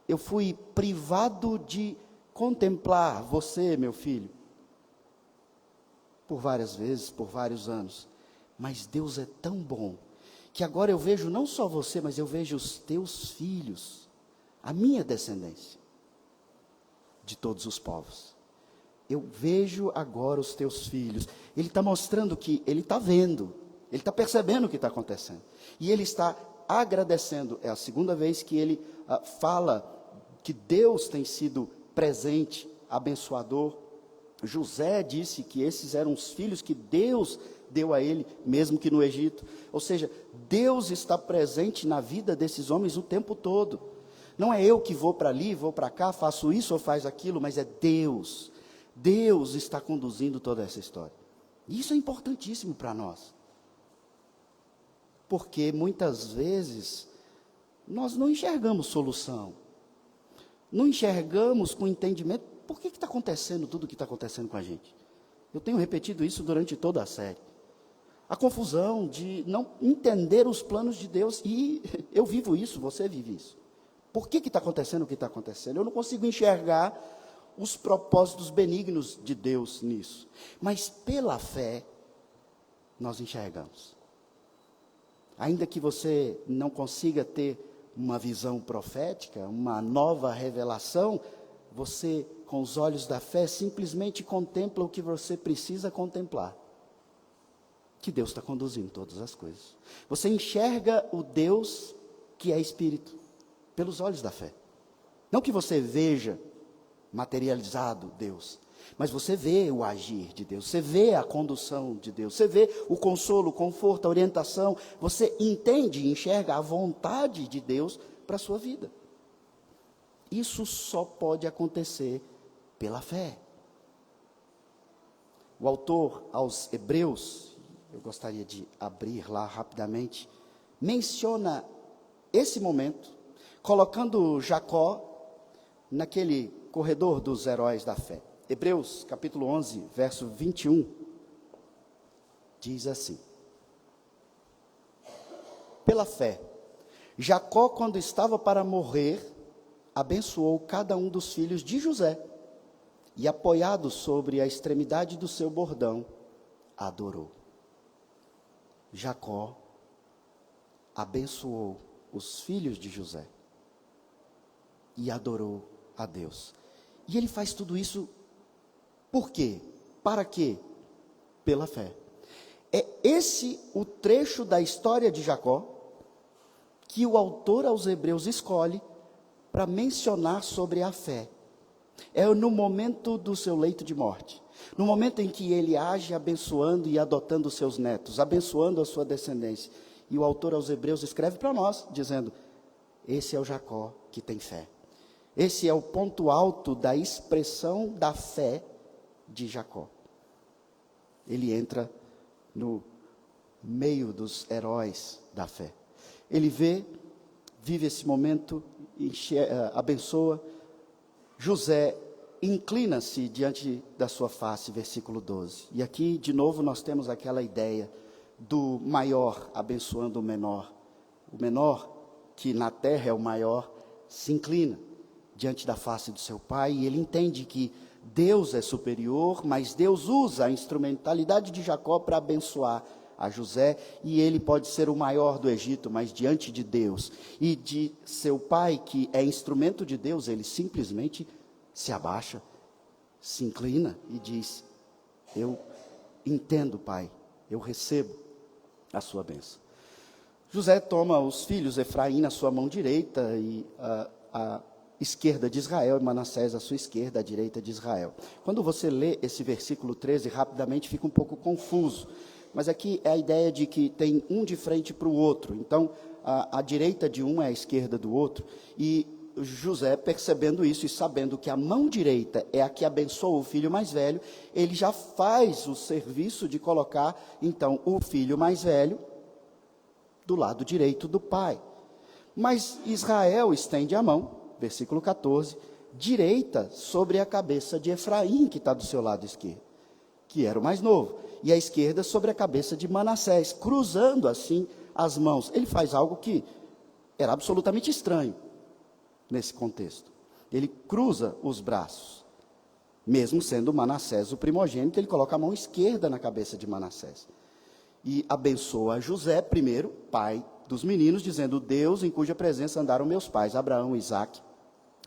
eu fui privado de contemplar você, meu filho, por várias vezes, por vários anos, mas Deus é tão bom, que agora eu vejo não só você, mas eu vejo os teus filhos, a minha descendência, de todos os povos. Eu vejo agora os teus filhos. Ele está mostrando que ele está vendo, ele está percebendo o que está acontecendo. E ele está agradecendo. É a segunda vez que ele fala que Deus tem sido presente, abençoador. José disse que esses eram os filhos que Deus deu a ele, mesmo que no Egito. Ou seja, Deus está presente na vida desses homens o tempo todo. Não é eu que vou para ali, vou para cá, faço isso ou faz aquilo, mas é Deus. Deus está conduzindo toda essa história. E isso é importantíssimo para nós. Porque muitas vezes nós não enxergamos solução. Não enxergamos com entendimento por que está acontecendo tudo o que está acontecendo com a gente. Eu tenho repetido isso durante toda a série. A confusão de não entender os planos de Deus. E eu vivo isso, você vive isso. Por que está acontecendo o que está acontecendo? Eu não consigo enxergar os propósitos benignos de Deus nisso. Mas pela fé, nós enxergamos. Ainda que você não consiga ter uma visão profética, uma nova revelação, você, com os olhos da fé, simplesmente contempla o que você precisa contemplar. Que Deus está conduzindo todas as coisas. Você enxerga o Deus que é Espírito, pelos olhos da fé. Não que você veja materializado Deus, mas você vê o agir de Deus, você vê a condução de Deus, você vê o consolo, o conforto, a orientação, você entende e enxerga a vontade de Deus para a sua vida. Isso só pode acontecer pela fé. O autor aos Hebreus, eu gostaria de abrir lá rapidamente, menciona esse momento, colocando Jacó naquele corredor dos heróis da fé. Hebreus capítulo 11, verso 21, diz assim: pela fé, Jacó, quando estava para morrer, abençoou cada um dos filhos de José, e apoiado sobre a extremidade do seu bordão, adorou. Jacó abençoou os filhos de José e adorou a Deus. E ele faz tudo isso por quê? Para quê? Pela fé. É esse o trecho da história de Jacó que o autor aos Hebreus escolhe para mencionar sobre a fé. É no momento do seu leito de morte, no momento em que ele age abençoando e adotando os seus netos, abençoando a sua descendência. E o autor aos Hebreus escreve para nós, dizendo: esse é o Jacó que tem fé. Esse é o ponto alto da expressão da fé de Jacó. Ele entra no meio dos heróis da fé. Ele vive esse momento, abençoa. José inclina-se diante da sua face, versículo 12. E aqui, de novo, nós temos aquela ideia do maior abençoando o menor. O menor, que na terra é o maior, se inclina diante da face do seu pai, e ele entende que Deus é superior, mas Deus usa a instrumentalidade de Jacó para abençoar a José, e ele pode ser o maior do Egito, mas diante de Deus e de seu pai, que é instrumento de Deus, ele simplesmente se abaixa, se inclina e diz: eu entendo, pai, eu recebo a sua bênção. José toma os filhos, Efraim na sua mão direita e a esquerda de Israel, e Manassés à sua esquerda, à direita de Israel. Quando você lê esse versículo 13, rapidamente fica um pouco confuso, mas aqui é a ideia de que tem um de frente para o outro, então a direita de um é a esquerda do outro, e José, percebendo isso e sabendo que a mão direita é a que abençoa o filho mais velho, ele já faz o serviço de colocar, então, o filho mais velho do lado direito do pai. Mas Israel estende a mão, versículo 14, direita sobre a cabeça de Efraim, que está do seu lado esquerdo, que era o mais novo, e a esquerda sobre a cabeça de Manassés, cruzando assim as mãos. Ele faz algo que era absolutamente estranho nesse contexto. Ele cruza os braços, mesmo sendo Manassés o primogênito, ele coloca a mão esquerda na cabeça de Manassés, e abençoa José primeiro, pai dos meninos, dizendo: o Deus em cuja presença andaram meus pais, Abraão e Isaque,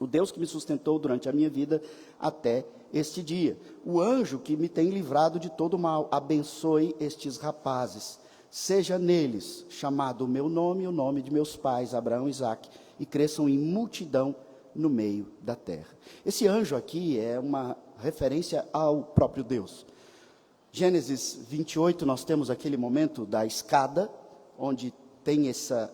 o Deus que me sustentou durante a minha vida até este dia, o anjo que me tem livrado de todo mal, abençoe estes rapazes, seja neles chamado o meu nome e o nome de meus pais, Abraão e Isaque, e cresçam em multidão no meio da terra. Esse anjo aqui é uma referência ao próprio Deus. Gênesis 28, nós temos aquele momento da escada, onde tem essa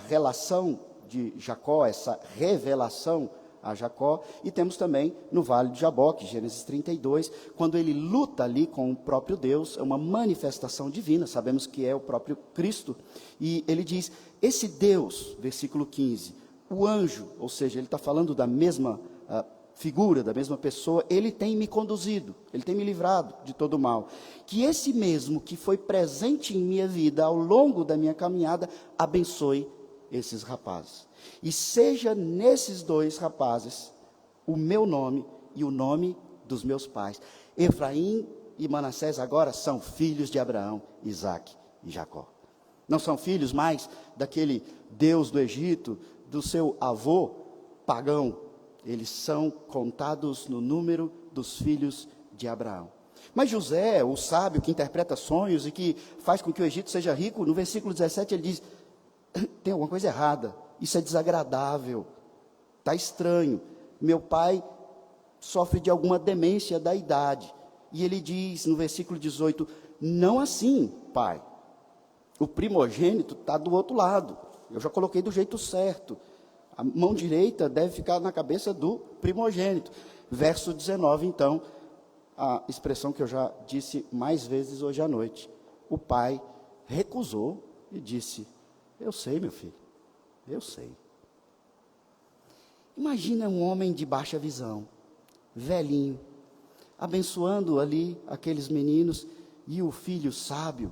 relação de Jacó, essa revelação a Jacó, e temos também no Vale de Jaboque, Gênesis 32, quando ele luta ali com o próprio Deus, é uma manifestação divina, sabemos que é o próprio Cristo, e ele diz: esse Deus, versículo 15, o anjo, ou seja, ele está falando da mesma figura, da mesma pessoa, ele tem me conduzido, ele tem me livrado de todo mal, que esse mesmo que foi presente em minha vida ao longo da minha caminhada, abençoe esses rapazes, e seja nesses dois rapazes o meu nome e o nome dos meus pais. Efraim e Manassés agora são filhos de Abraão, Isaque e Jacó. Não são filhos mais daquele Deus do Egito, do seu avô pagão. Eles são contados no número dos filhos de Abraão. Mas José, o sábio que interpreta sonhos e que faz com que o Egito seja rico, no versículo 17 ele diz: tem alguma coisa errada, isso é desagradável, está estranho, meu pai sofre de alguma demência da idade. E ele diz no versículo 18: não assim, pai, o primogênito está do outro lado, eu já coloquei do jeito certo, a mão direita deve ficar na cabeça do primogênito. Verso 19, então, a expressão que eu já disse mais vezes hoje à noite, o pai recusou e disse: eu sei, meu filho, eu sei. Imagina um homem de baixa visão, velhinho, abençoando ali aqueles meninos, e o filho sábio,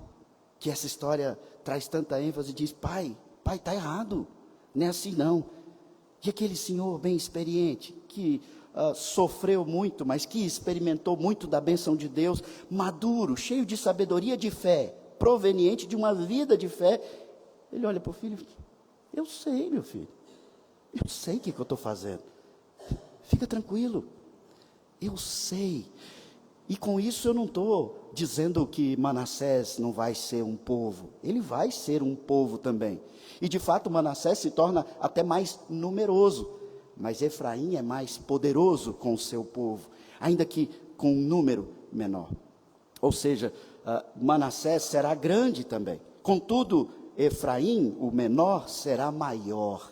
que essa história traz tanta ênfase, diz: pai, está errado, não é assim não. E aquele senhor bem experiente, que sofreu muito, mas que experimentou muito da bênção de Deus, maduro, cheio de sabedoria de fé, proveniente de uma vida de fé, ele olha para o filho: eu sei, meu filho, eu sei o que eu estou fazendo, fica tranquilo, eu sei. E com isso eu não estou dizendo que Manassés não vai ser um povo, ele vai ser um povo também, e de fato Manassés se torna até mais numeroso, mas Efraim é mais poderoso com o seu povo, ainda que com um número menor. Ou seja, Manassés será grande também, contudo Efraim, o menor, será maior,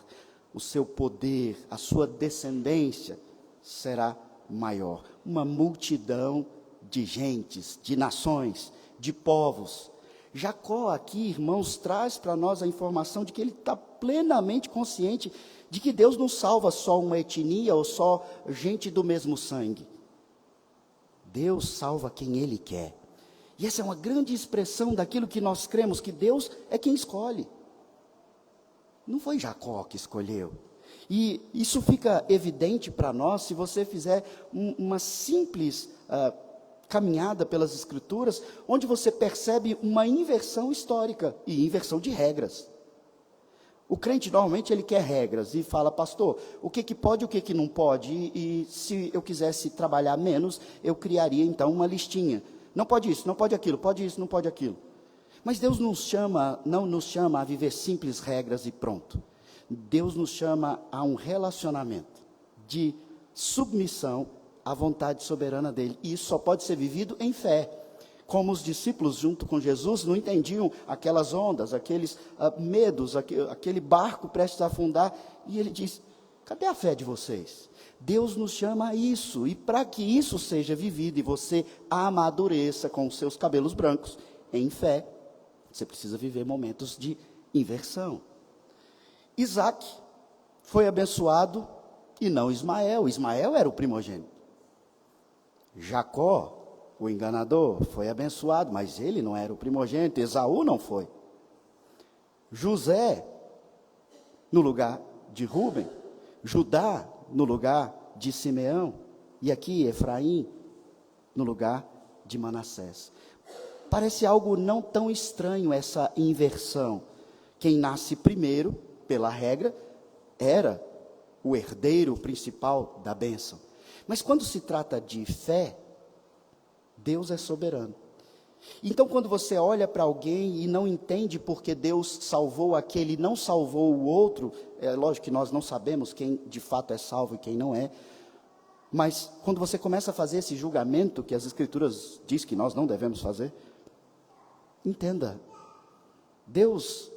o seu poder, a sua descendência será maior, uma multidão de gentes, de nações, de povos. Jacó aqui, irmãos, traz para nós a informação de que ele está plenamente consciente de que Deus não salva só uma etnia ou só gente do mesmo sangue. Deus salva quem Ele quer. E essa é uma grande expressão daquilo que nós cremos, que Deus é quem escolhe. Não foi Jacó que escolheu. E isso fica evidente para nós se você fizer uma simples caminhada pelas Escrituras, onde você percebe uma inversão histórica e inversão de regras. O crente normalmente ele quer regras e fala: pastor, o que pode, o que não pode, e se eu quisesse trabalhar menos, eu criaria então uma listinha. Não pode isso, não pode aquilo, pode isso, não pode aquilo. Mas Deus não nos chama a viver simples regras e pronto. Deus nos chama a um relacionamento de submissão à vontade soberana dele, e isso só pode ser vivido em fé. Como os discípulos junto com Jesus não entendiam aquelas ondas, aqueles medos, aquele barco prestes a afundar, e ele diz: cadê a fé de vocês? Deus nos chama a isso, e para que isso seja vivido e você amadureça com os seus cabelos brancos em fé, você precisa viver momentos de inversão. Isaac foi abençoado e não Ismael. Ismael era o primogênito. Jacó, o enganador, foi abençoado, mas ele não era o primogênito. Esaú não foi. José no lugar de Rúben, Judá no lugar de Simeão, e aqui Efraim no lugar de Manassés. Parece algo não tão estranho essa inversão. Quem nasce primeiro, pela regra, era o herdeiro principal da bênção. Mas quando se trata de fé, Deus é soberano. Então, quando você olha para alguém e não entende porque Deus salvou aquele e não salvou o outro, é lógico que nós não sabemos quem de fato é salvo e quem não é, mas quando você começa a fazer esse julgamento que as Escrituras diz que nós não devemos fazer, entenda, Deus,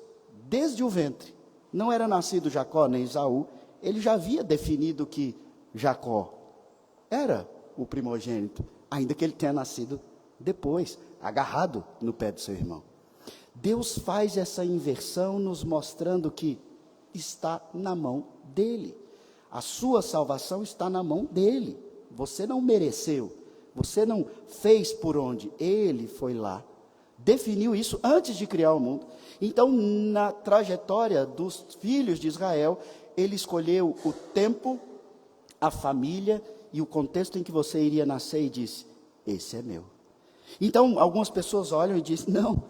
desde o ventre, não era nascido Jacó nem Esaú, ele já havia definido que Jacó era o primogênito, ainda que ele tenha nascido depois, agarrado no pé do seu irmão. Deus faz essa inversão nos mostrando que está na mão dele. A sua salvação está na mão dele. Você não mereceu, você não fez por onde, ele foi lá, definiu isso antes de criar o mundo. Então, na trajetória dos filhos de Israel, ele escolheu o tempo, a família e o contexto em que você iria nascer e disse: esse é meu. Então, algumas pessoas olham e dizem: não,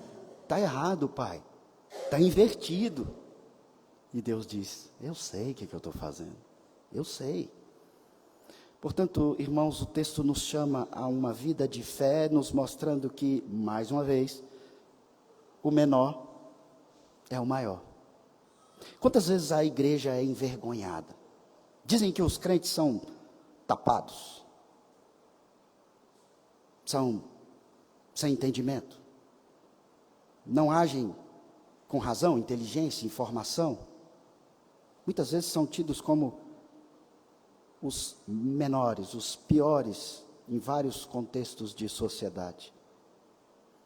está errado, pai, está invertido. E Deus diz: eu sei o que eu estou fazendo, eu sei. Portanto, irmãos, o texto nos chama a uma vida de fé, nos mostrando que, mais uma vez, o menor é o maior. Quantas vezes a igreja é envergonhada? Dizem que os crentes são tapados, são sem entendimento, não agem com razão, inteligência, informação. Muitas vezes são tidos como os menores, os piores em vários contextos de sociedade.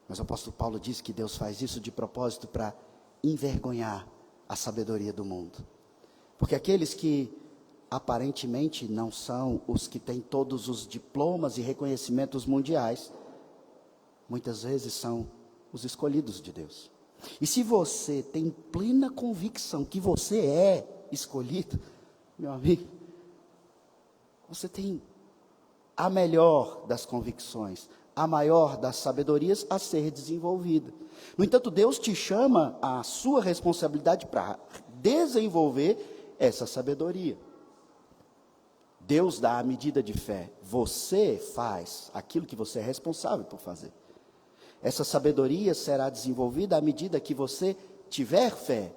Mas o apóstolo Paulo diz que Deus faz isso de propósito para envergonhar a sabedoria do mundo. Porque aqueles que aparentemente não são os que têm todos os diplomas e reconhecimentos mundiais. Muitas vezes são os escolhidos de Deus. E se você tem plena convicção que você é escolhido, meu amigo, você tem a melhor das convicções, a maior das sabedorias a ser desenvolvida. No entanto, Deus te chama à sua responsabilidade para desenvolver essa sabedoria. Deus dá a medida de fé. Você faz aquilo que você é responsável por fazer. Essa sabedoria será desenvolvida à medida que você tiver fé,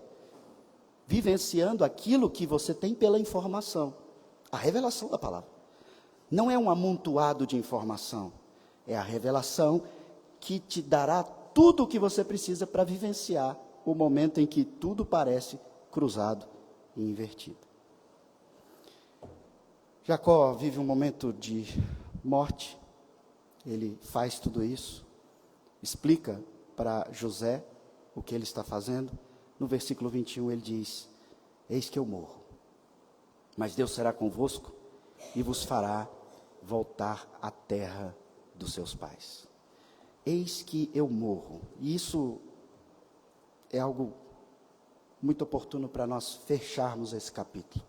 vivenciando aquilo que você tem pela informação, a revelação da palavra. Não é um amontoado de informação, é a revelação que te dará tudo o que você precisa para vivenciar o momento em que tudo parece cruzado e invertido. Jacó vive um momento de morte, ele faz tudo isso, explica para José o que ele está fazendo. No versículo 21 ele diz: eis que eu morro, mas Deus será convosco e vos fará voltar à terra dos seus pais. Eis que eu morro. E isso é algo muito oportuno para nós fecharmos esse capítulo.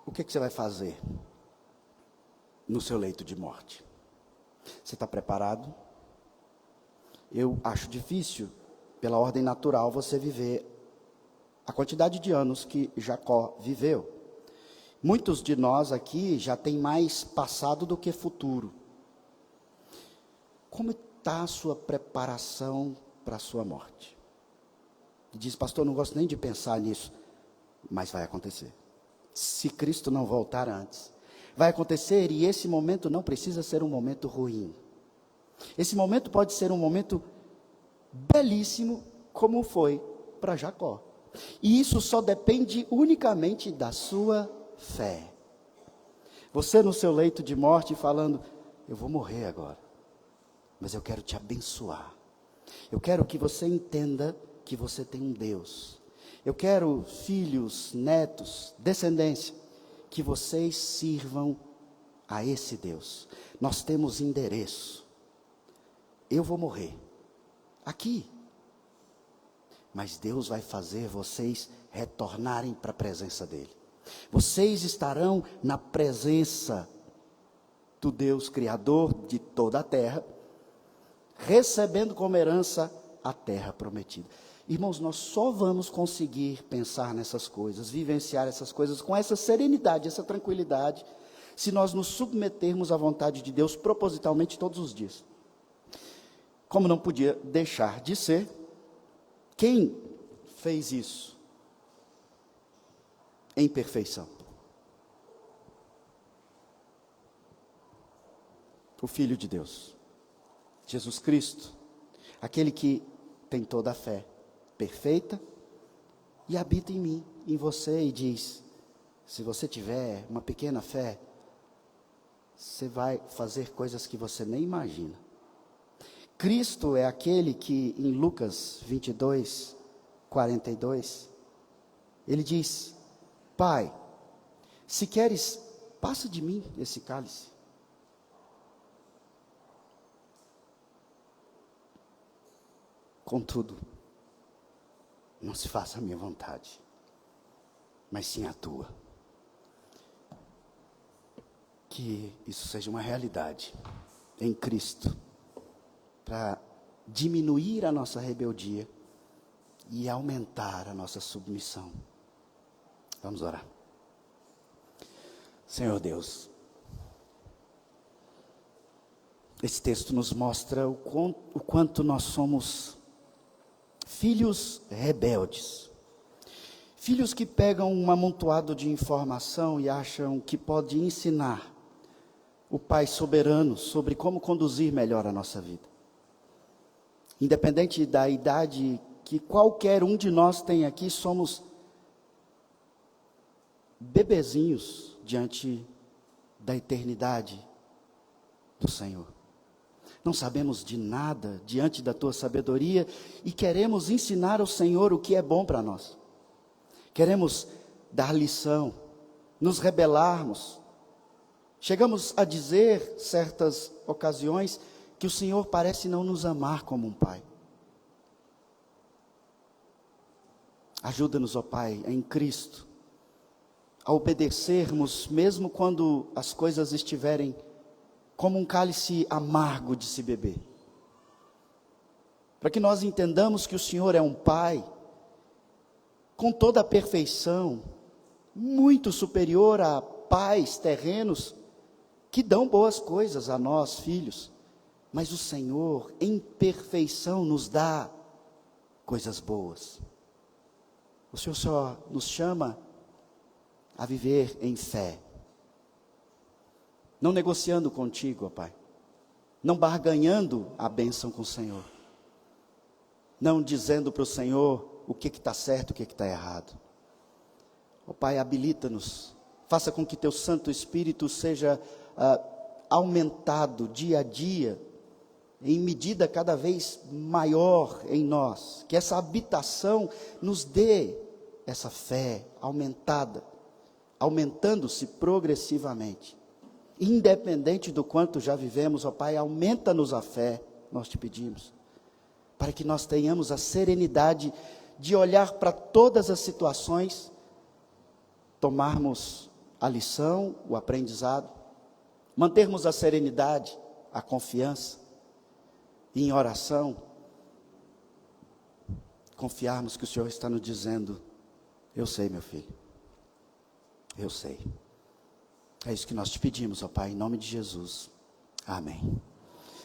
O que você vai fazer no seu leito de morte? Você está preparado? Eu acho difícil, pela ordem natural, você viver a quantidade de anos que Jacó viveu. Muitos de nós aqui já têm mais passado do que futuro. Como está a sua preparação para a sua morte? E diz, pastor, não gosto nem de pensar nisso, mas vai acontecer. Se Cristo não voltar antes, vai acontecer, e esse momento não precisa ser um momento ruim. Esse momento pode ser um momento belíssimo, como foi para Jacó. E isso só depende unicamente da sua fé. Você no seu leito de morte falando, eu vou morrer agora, mas eu quero te abençoar. Eu quero que você entenda que você tem um Deus. Eu quero filhos, netos, descendência, que vocês sirvam a esse Deus. Nós temos endereço. Eu vou morrer aqui, mas Deus vai fazer vocês retornarem para a presença dEle. Vocês estarão na presença do Deus Criador de toda a terra, recebendo como herança a terra prometida. Irmãos, nós só vamos conseguir pensar nessas coisas, vivenciar essas coisas com essa serenidade, essa tranquilidade, se nós nos submetermos à vontade de Deus propositalmente todos os dias. Como não podia deixar de ser, quem fez isso em perfeição? O Filho de Deus, Jesus Cristo, aquele que tem toda a fé perfeita e habita em mim, em você, e diz, se você tiver uma pequena fé, você vai fazer coisas que você nem imagina. Cristo é aquele que em Lucas 22, 42, ele diz, Pai, se queres, passa de mim esse cálice. Contudo, não se faça a minha vontade, mas sim a tua. Que isso seja uma realidade em Cristo, para diminuir a nossa rebeldia e aumentar a nossa submissão. Vamos orar. Senhor Deus, esse texto nos mostra o quanto nós somos filhos rebeldes, filhos que pegam um amontoado de informação e acham que pode ensinar o Pai soberano sobre como conduzir melhor a nossa vida. Independente da idade que qualquer um de nós tem aqui, somos bebezinhos diante da eternidade do Senhor. Não sabemos de nada diante da tua sabedoria e queremos ensinar ao Senhor o que é bom para nós. Queremos dar lição, nos rebelarmos. Chegamos a dizer, certas ocasiões, que o Senhor parece não nos amar como um pai. Ajuda-nos, ó Pai, em Cristo, a obedecermos, mesmo quando as coisas estiverem como um cálice amargo de se beber. Para que nós entendamos que o Senhor é um Pai, com toda a perfeição, muito superior a pais terrenos, que dão boas coisas a nós, filhos. Mas o Senhor, em perfeição, nos dá coisas boas. O Senhor só nos chama a viver em fé. Não negociando contigo, ó Pai. Não barganhando a bênção com o Senhor. Não dizendo para o Senhor o que está certo, o que está errado. Ó Pai, habilita-nos. Faça com que Teu Santo Espírito seja aumentado dia a dia, em medida cada vez maior em nós, que essa habitação nos dê essa fé aumentada, aumentando-se progressivamente, independente do quanto já vivemos, ó Pai, aumenta-nos a fé, nós te pedimos, para que nós tenhamos a serenidade de olhar para todas as situações, tomarmos a lição, o aprendizado, mantermos a serenidade, a confiança, e em oração, confiarmos que o Senhor está nos dizendo: eu sei, meu filho, eu sei. É isso que nós te pedimos, ó Pai, em nome de Jesus. Amém.